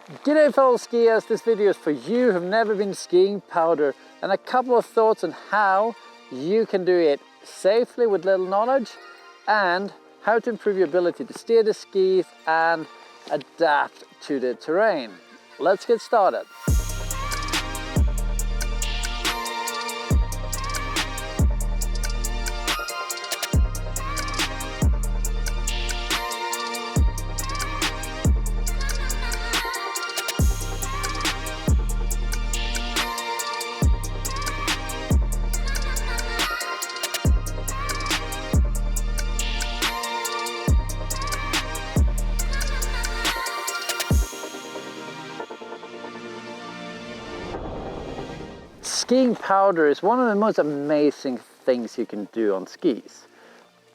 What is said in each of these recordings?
G'day fellow skiers, this video is for you who've never been skiing powder, and a couple of thoughts on how you can do it safely with little knowledge and how to improve your ability to steer the skis and adapt to the terrain. Let's get started. Skiing powder is one of the most amazing things you can do on skis,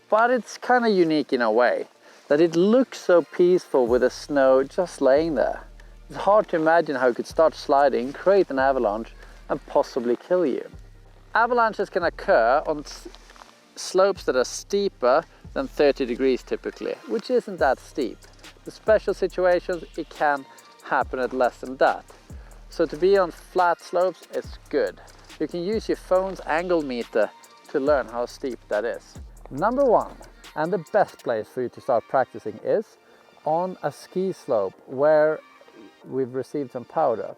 but it's kind of unique in a way that it looks so peaceful with the snow just laying there. It's hard to imagine how it could start sliding, create an avalanche and possibly kill you. Avalanches can occur on slopes that are steeper than 30 degrees typically, which isn't that steep. In special situations it can happen at less than that. So to be on flat slopes is good. You can use your phone's angle meter to learn how steep that is. Number one, and the best place for you to start practicing is on a ski slope where we've received some powder.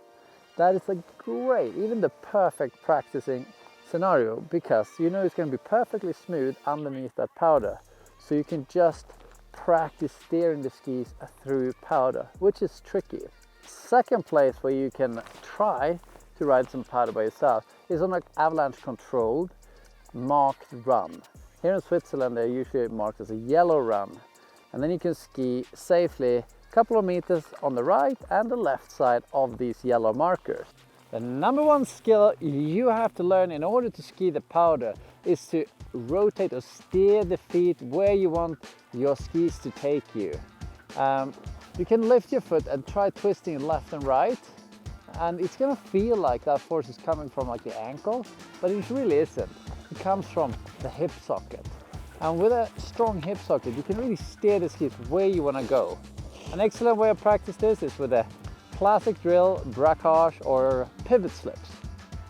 That is a great, even the perfect practicing scenario, because you know it's going to be perfectly smooth underneath that powder. So you can just practice steering the skis through powder, which is tricky. Second place where you can try to ride some powder by yourself is on an avalanche controlled marked run. Here in Switzerland they're usually marked as a yellow run, and then you can ski safely a couple of meters on the right and the left side of these yellow markers. The number one skill you have to learn in order to ski the powder is to rotate or steer the feet where you want your skis to take you. You can lift your foot and try twisting it left and right, and it's gonna feel like that force is coming from like the ankle, but it really isn't. It comes from the hip socket. And with a strong hip socket, you can really steer the skis where you wanna go. An excellent way of practice this is with a classic drill, braquage or pivot slips.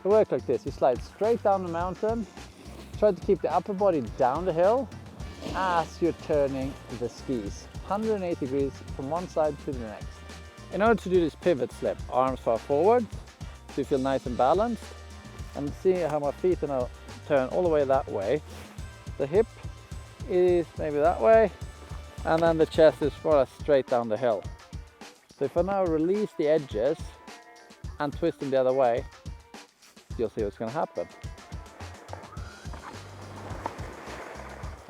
They work like this: you slide straight down the mountain, try to keep the upper body down the hill as you're turning the skis 180 degrees from one side to the next. In order to do this pivot slip, arms far forward so you feel nice and balanced, and see how my feet are now turn all the way that way. The hip is maybe that way, and then the chest is more or less straight down the hill. So if I now release the edges and twist them the other way, you'll see what's going to happen.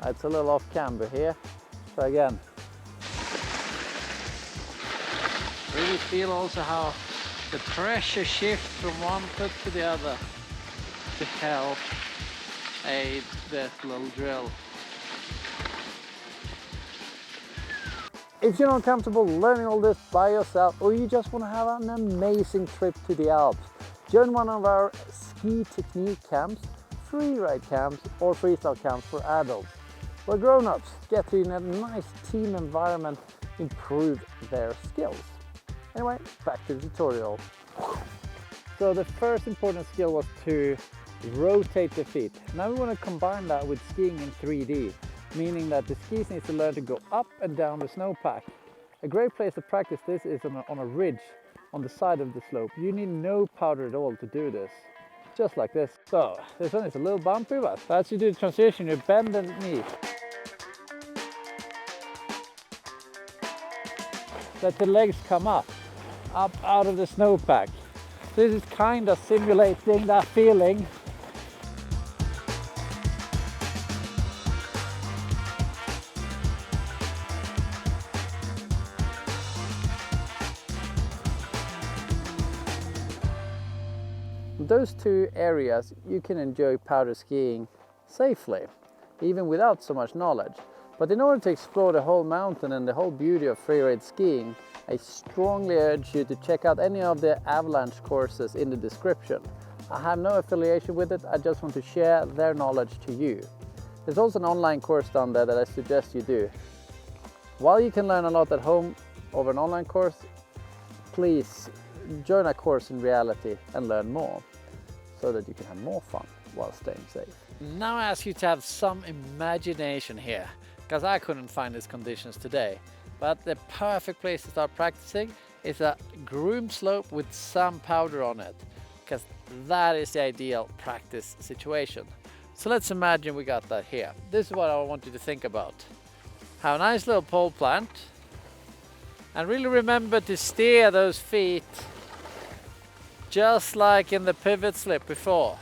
It's a little off camber here, so again. Really feel also how the pressure shifts from one foot to the other to help aid this little drill. If you're not comfortable learning all this by yourself, or you just want to have an amazing trip to the Alps, join one of our ski technique camps, freeride camps or freestyle camps for adults, where grown-ups get to, in a nice team environment, improve their skills. Anyway, back to the tutorial. So the first important skill was to rotate the feet. Now we want to combine that with skiing in 3D, meaning that the skis need to learn to go up and down the snowpack. A great place to practice this is on a ridge on the side of the slope. You need no powder at all to do this, just like this. So this one is a little bumpy, but as you do the transition, you bend the knee. Let the legs come up out of the snowpack. This is kind of simulating that feeling. Those two areas you can enjoy powder skiing safely, even without so much knowledge. But in order to explore the whole mountain and the whole beauty of freeride skiing, I strongly urge you to check out any of the Avalanche courses in the description. I have no affiliation with it, I just want to share their knowledge to you. There's also an online course down there that I suggest you do. While you can learn a lot at home over an online course, please join our course in reality and learn more so that you can have more fun while staying safe. Now I ask you to have some imagination here, because I couldn't find these conditions today. But the perfect place to start practicing is a groomed slope with some powder on it, because that is the ideal practice situation. So let's imagine we got that here. This is what I want you to think about. Have a nice little pole plant, and really remember to steer those feet just like in the pivot slip before.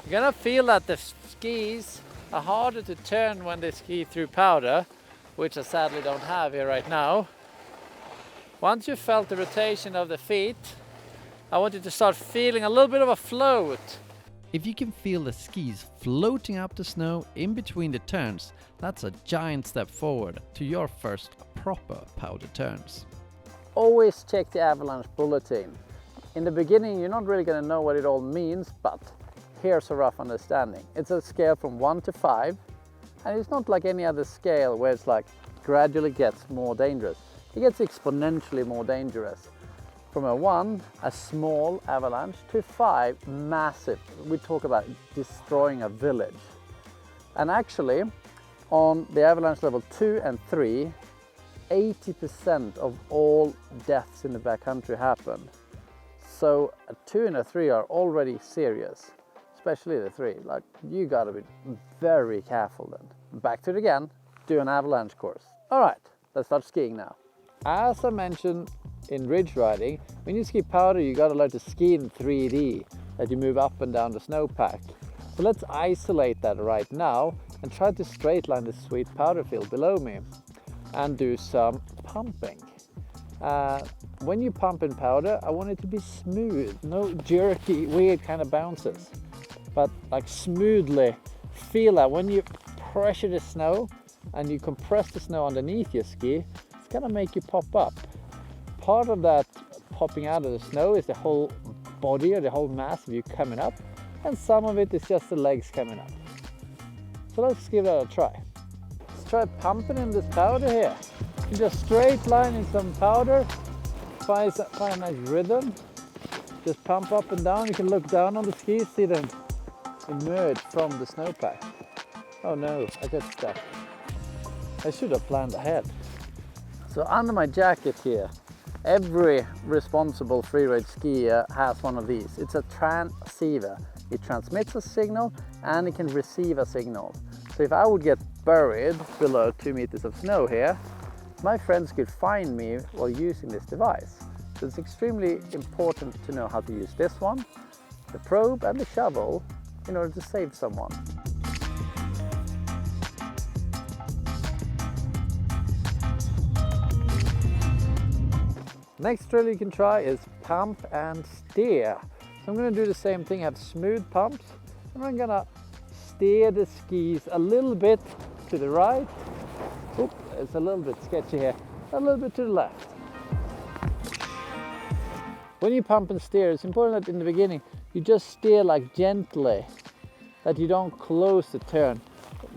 You're gonna feel that the skis are harder to turn when they ski through powder, which I sadly don't have here right now. Once you've felt the rotation of the feet, I want you to start feeling a little bit of a float. If you can feel the skis floating up the snow in between the turns, that's a giant step forward to your first proper powder turns. Always check the Avalanche bulletin. In the beginning, you're not really going to know what it all means, but here's a rough understanding. It's a scale from 1 to 5, and it's not like any other scale where it's like gradually gets more dangerous. It gets exponentially more dangerous. From a 1, a small avalanche, to 5, massive. We talk about destroying a village. And actually, on the avalanche level 2 and 3, 80% of all deaths in the backcountry happen. So a 2 and a 3 are already serious, especially the 3. Like, you gotta be very careful then. Back to it again, do an avalanche course. All right, let's start skiing now. As I mentioned in ridge riding, when you ski powder, you gotta learn to ski in 3D, that you move up and down the snowpack. So let's isolate that right now and try to straight line the sweet powder field below me and do some pumping. When you pump in powder, I want it to be smooth, no jerky, weird kind of bounces, but like smoothly feel that when you pressure the snow and you compress the snow underneath your ski, it's gonna make you pop up. Part of that popping out of the snow is the whole body or the whole mass of you coming up, and some of it is just the legs coming up. So let's give that a try. Let's try pumping in this powder here. You just straight line in some powder, find a nice rhythm. Just pump up and down. You can look down on the skis, see them emerge from the snowpack. Oh no, I got stuck. I should have planned ahead. So under my jacket here, every responsible freeride skier has one of these. It's a transceiver. It transmits a signal and it can receive a signal. So if I would get buried below 2 meters of snow here, my friends could find me while using this device. So it's extremely important to know how to use this one, the probe and the shovel in order to save someone. Next drill you can try is pump and steer. So I'm going to do the same thing, have smooth pumps, and I'm going to steer the skis a little bit to the right. Oop, it's a little bit sketchy here. A little bit to the left. When you pump and steer, it's important that in the beginning you just steer like gently, that you don't close the turn,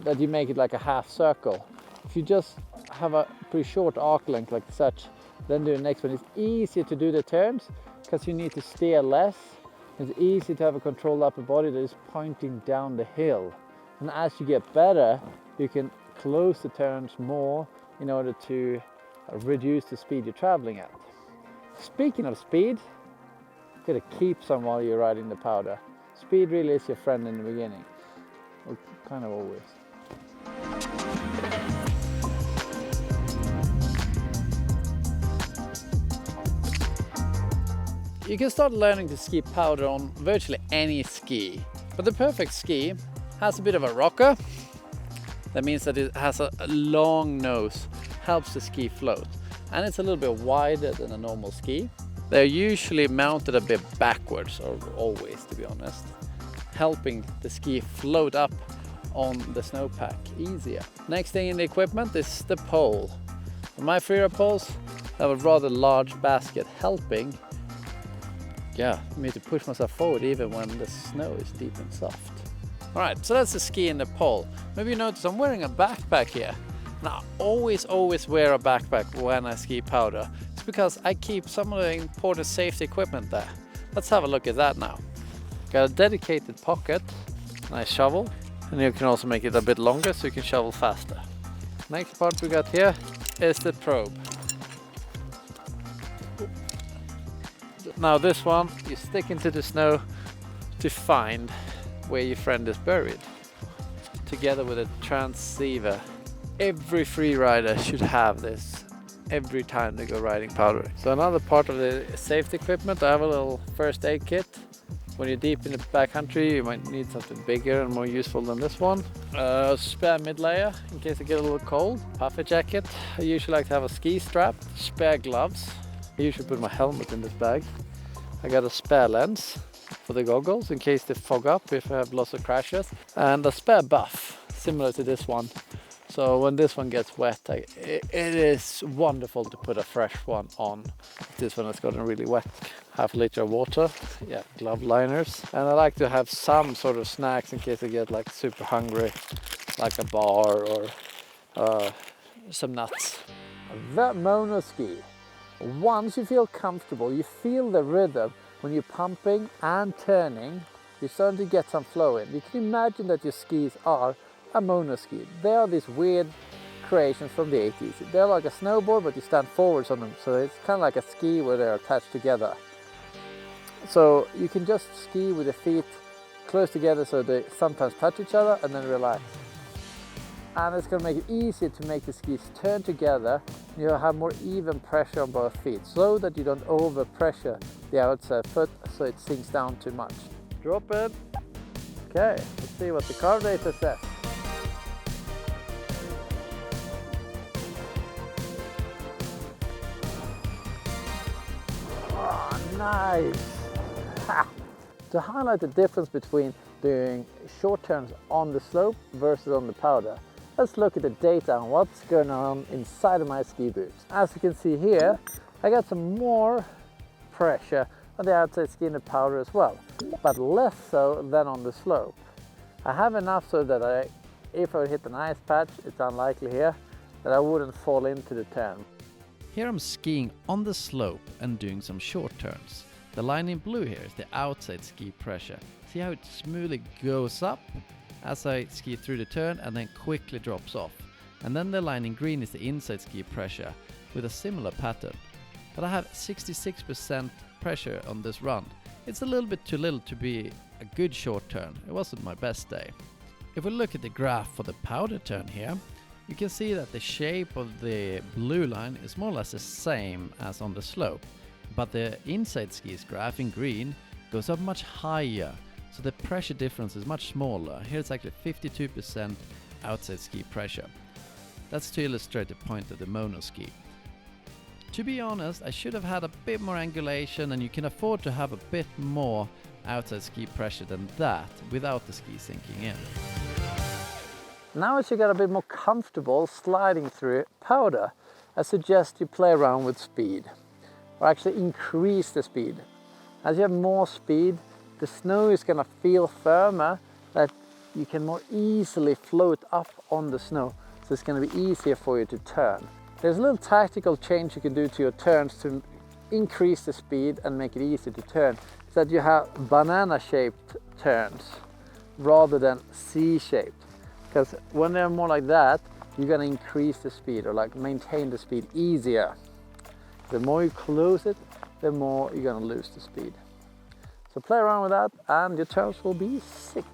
that you make it like a half circle. If you just have a pretty short arc length like such, then do the next one. It's easier to do the turns because you need to steer less. It's easy to have a controlled upper body that is pointing down the hill. And as you get better, you can close the turns more in order to reduce the speed you're traveling at. Speaking of speed, you gotta keep some while you're riding the powder. Speed really is your friend in the beginning, or kind of always. You can start learning to ski powder on virtually any ski, but the perfect ski has a bit of a rocker. That means that it has a long nose, helps the ski float, and it's a little bit wider than a normal ski. They're usually mounted a bit backwards, or always to be honest, helping the ski float up on the snowpack easier. Next thing in the equipment is the pole. My Freeride poles have a rather large basket, helping me to push myself forward even when the snow is deep and soft. Alright, so that's the ski and the pole. Maybe you notice I'm wearing a backpack here. Now, I always wear a backpack when I ski powder. It's because I keep some of the important safety equipment there. Let's have a look at that now. Got a dedicated pocket, nice shovel, and you can also make it a bit longer so you can shovel faster. Next part we got here is the probe. Now this one you stick into the snow to find where your friend is buried, together with a transceiver. Every free rider should have this every time they go riding powder. So another part of the safety equipment, I have a little first aid kit. When you're deep in the backcountry, you might need something bigger and more useful than this one. Spare mid layer in case I get a little cold. Puffer jacket. I usually like to have a ski strap. Spare gloves. I usually put my helmet in this bag. I got a spare lens for the goggles in case they fog up if I have lots of crashes. And a spare buff, similar to this one. So when this one gets wet, it is wonderful to put a fresh one on. This one has gotten really wet. Half a liter of water, yeah, glove liners. And I like to have some sort of snacks in case I get like super hungry, like a bar or some nuts. The monoski. Once you feel comfortable, you feel the rhythm when you're pumping and turning, you're starting to get some flow in. You can imagine that your skis are a monoski. They are these weird creations from the 80s. They're like a snowboard, but you stand forwards on them. So it's kind of like a ski where they're attached together. So you can just ski with the feet close together so they sometimes touch each other and then relax. And it's going to make it easier to make the skis turn together. You'll have more even pressure on both feet so that you don't over pressure the outside foot so it sinks down too much. Drop it. Okay, let's see what the Carv data says. Oh, nice. To highlight the difference between doing short turns on the slope versus on the powder, let's look at the data on what's going on inside of my ski boots. As you can see here, I got some more pressure on the outside ski in the powder as well, but less so than on the slope. I have enough so that if I hit an ice patch, it's unlikely here, that I wouldn't fall into the turn. Here I'm skiing on the slope and doing some short turns. The line in blue here is the outside ski pressure. See how it smoothly goes up as I ski through the turn and then quickly drops off. And then the line in green is the inside ski pressure with a similar pattern. But I have 66% pressure on this run. It's a little bit too little to be a good short turn. It wasn't my best day. If we look at the graph for the powder turn here, you can see that the shape of the blue line is more or less the same as on the slope. But the inside skis graph in green goes up much higher, so the pressure difference is much smaller. Here it's actually 52% outside ski pressure. That's to illustrate the point of the monoski. To be honest, I should have had a bit more angulation, and you can afford to have a bit more outside ski pressure than that without the ski sinking in. Now as you get a bit more comfortable sliding through powder, I suggest you play around with speed, or actually increase the speed. As you have more speed, the snow is going to feel firmer, that you can more easily float up on the snow, so it's going to be easier for you to turn. There's a little tactical change you can do to your turns to increase the speed and make it easy to turn, is that you have banana-shaped turns rather than C-shaped. Because when they're more like that, you're going to increase the speed, or like maintain the speed easier. The more you close it, the more you're going to lose the speed. So play around with that and your turns will be sick.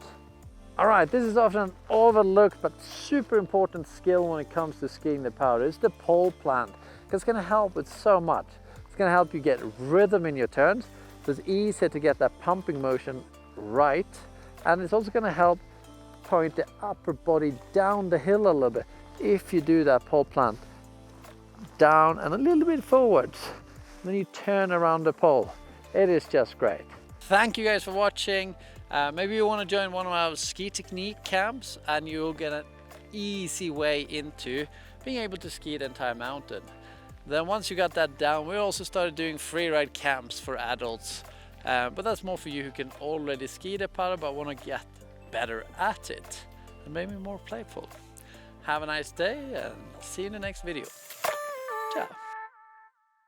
Alright, this is often an overlooked but super important skill when it comes to skiing the powder. It's the pole plant, because it's going to help with so much. It's going to help you get rhythm in your turns, so it's easier to get that pumping motion right. And it's also going to help point the upper body down the hill a little bit if you do that pole plant. Down and a little bit forwards. Then you turn around the pole. It is just great. Thank you guys for watching. Maybe you want to join one of our ski technique camps and you'll get an easy way into being able to ski the entire mountain. Then once you got that down, we also started doing freeride camps for adults. But that's more for you who can already ski the powder but want to get better at it and maybe more playful. Have a nice day and see you in the next video. Ciao.